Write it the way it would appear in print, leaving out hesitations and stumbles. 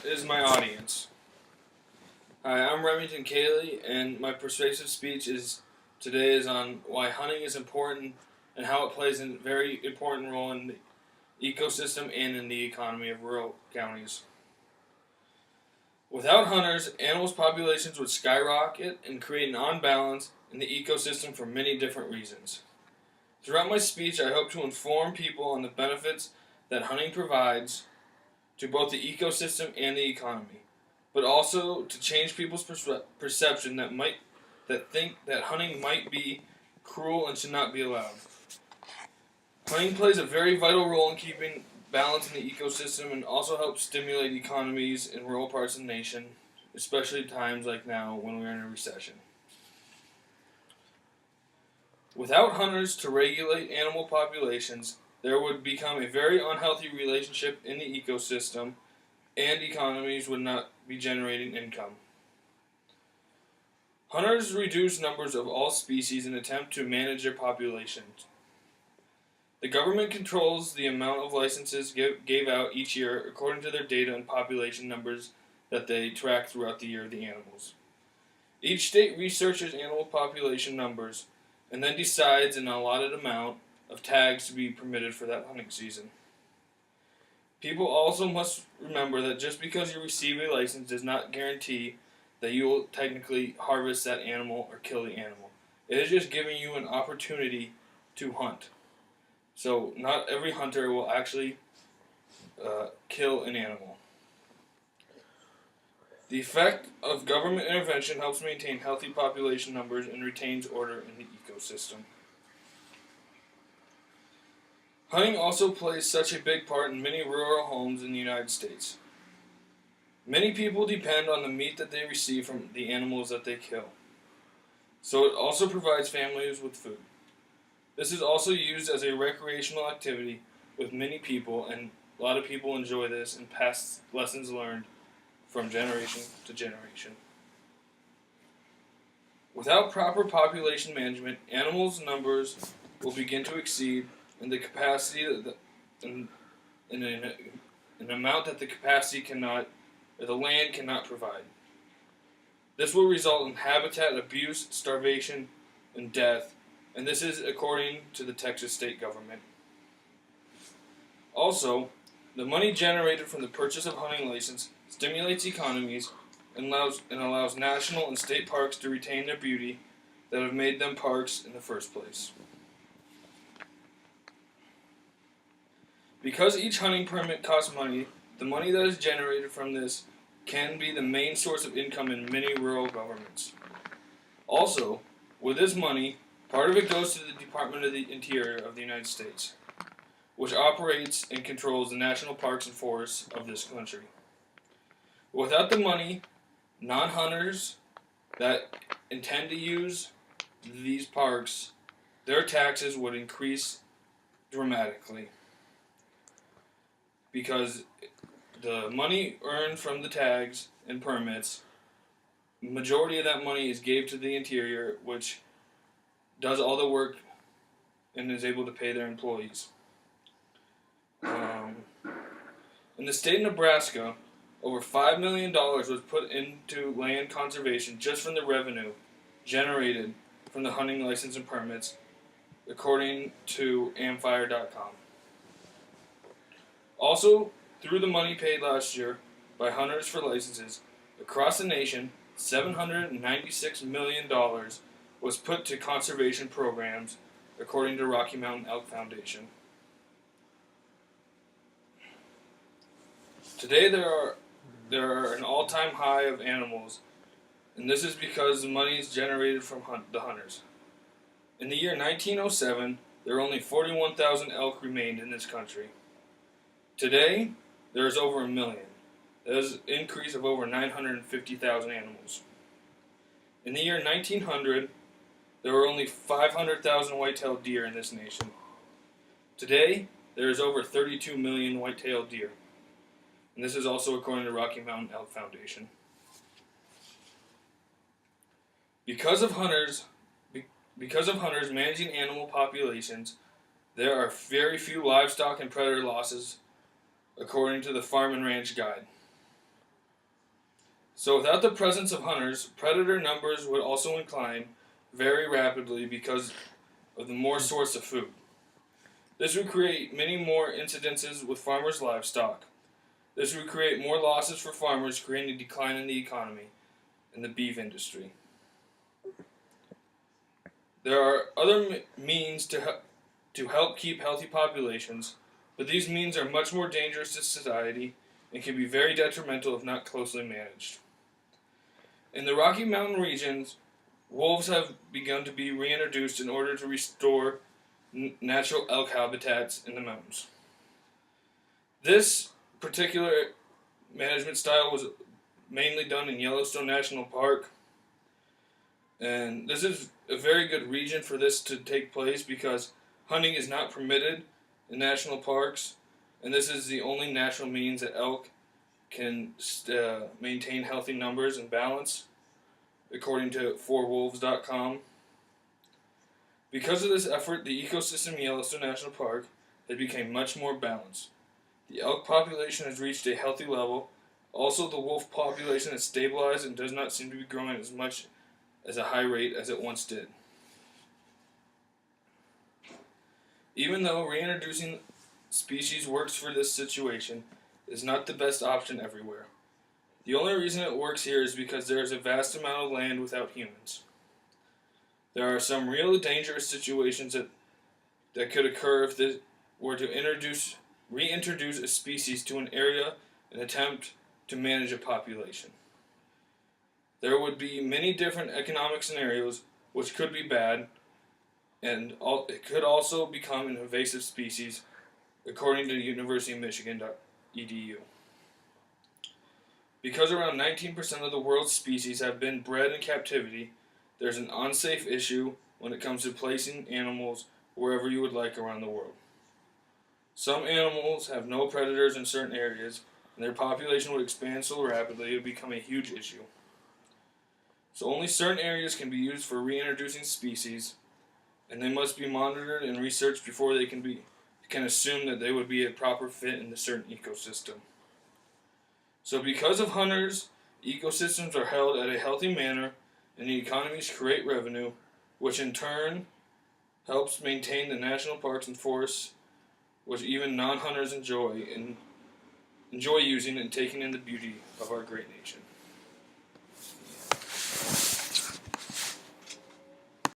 is my audience. Hi, I'm Remington Cayley, and my persuasive speech today is on why hunting is important and how it plays a very important role in the ecosystem and in the economy of rural counties. Without hunters, animals' populations would skyrocket and create an unbalance in the ecosystem for many different reasons. Throughout my speech, I hope to inform people on the benefits that hunting provides to both the ecosystem and the economy, but also to change people's perception that think that hunting might be cruel and should not be allowed. Hunting plays a very vital role in keeping balance in the ecosystem and also helps stimulate economies in rural parts of the nation, especially times like now when we're in a recession. Without hunters to regulate animal populations, there would become a very unhealthy relationship in the ecosystem, and economies would not be generating income. Hunters reduce numbers of all species in an attempt to manage their populations. The government controls the amount of licenses gave out each year according to their data and population numbers that they track throughout the year of the animals. Each state researches animal population numbers and then decides an allotted amount of tags to be permitted for that hunting season. People also must remember that just because you receive a license does not guarantee that you will technically harvest that animal or kill the animal. It is just giving you an opportunity to hunt. So not every hunter will actually kill an animal. The effect of government intervention helps maintain healthy population numbers and retains order in the ecosystem. Hunting also plays such a big part in many rural homes in the United States. Many people depend on the meat that they receive from the animals that they kill. So it also provides families with food. This is also used as a recreational activity with many people, and a lot of people enjoy this and pass lessons learned from generation to generation. Without proper population management, animals' numbers will begin to exceed in the capacity in an amount that the capacity cannot, or the land cannot provide. This will result in habitat abuse, starvation, and death, and this is according to the Texas state government. Also, the money generated from the purchase of hunting license stimulates economies and allows national and state parks to retain their beauty that have made them parks in the first place. Because each hunting permit costs money, the money that is generated from this can be the main source of income in many rural governments. Also, with this money, part of it goes to the Department of the Interior of the United States, which operates and controls the national parks and forests of this country. Without the money, non-hunters that intend to use these parks, their taxes would increase dramatically, because the money earned from the tags and permits, the majority of that money is gave to the Interior, which does all the work and is able to pay their employees. In the state of Nebraska, over $5 million was put into land conservation just from the revenue generated from the hunting license and permits, according to amfire.com. Also, through the money paid last year by hunters for licenses, across the nation, $796 million was put to conservation programs, according to Rocky Mountain Elk Foundation. Today there are an all-time high of animals, and this is because the money is generated from the hunters. In the year 1907, there were only 41,000 elk remained in this country. Today, there is over 1 million. That is an increase of over 950,000 animals. In the year 1900, there were only 500,000 white-tailed deer in this nation. Today, there is over 32 million white-tailed deer. And this is also according to Rocky Mountain Elk Foundation. Because of hunters managing animal populations, there are very few livestock and predator losses, according to the Farm and Ranch Guide. So without the presence of hunters, predator numbers would also decline very rapidly because of the more source of food. This would create many more incidences with farmers' livestock. This would create more losses for farmers, creating a decline in the economy and the beef industry. There are other means to help keep healthy populations, but these means are much more dangerous to society and can be very detrimental if not closely managed. In the Rocky Mountain regions, wolves have begun to be reintroduced in order to restore natural elk habitats in the mountains. This particular management style was mainly done in Yellowstone National Park, and this is a very good region for this to take place because hunting is not permitted in national parks, and this is the only natural means that elk can maintain healthy numbers and balance, according to 4wolves.com. Because of this effort, the ecosystem in Yellowstone National Park has become much more balanced. The elk population has reached a healthy level. Also, the wolf population has stabilized and does not seem to be growing as much as a high rate as it once did. Even though reintroducing species works for this situation, it is not the best option everywhere. The only reason it works here is because there is a vast amount of land without humans. There are some real dangerous situations that could occur if they were to reintroduce a species to an area and attempt to manage a population. There would be many different economic scenarios which could be bad, and it could also become an invasive species, according to University of Michigan.edu. Because around 19% of the world's species have been bred in captivity, there's an unsafe issue when it comes to placing animals wherever you would like around the world. Some animals have no predators in certain areas, and their population would expand so rapidly it would become a huge issue. So only certain areas can be used for reintroducing species, and they must be monitored and researched before they can assume that they would be a proper fit in a certain ecosystem. So because of hunters, ecosystems are held at a healthy manner, and the economies create revenue, which in turn helps maintain the national parks and forests, which even non-hunters enjoy using and taking in the beauty of our great nation.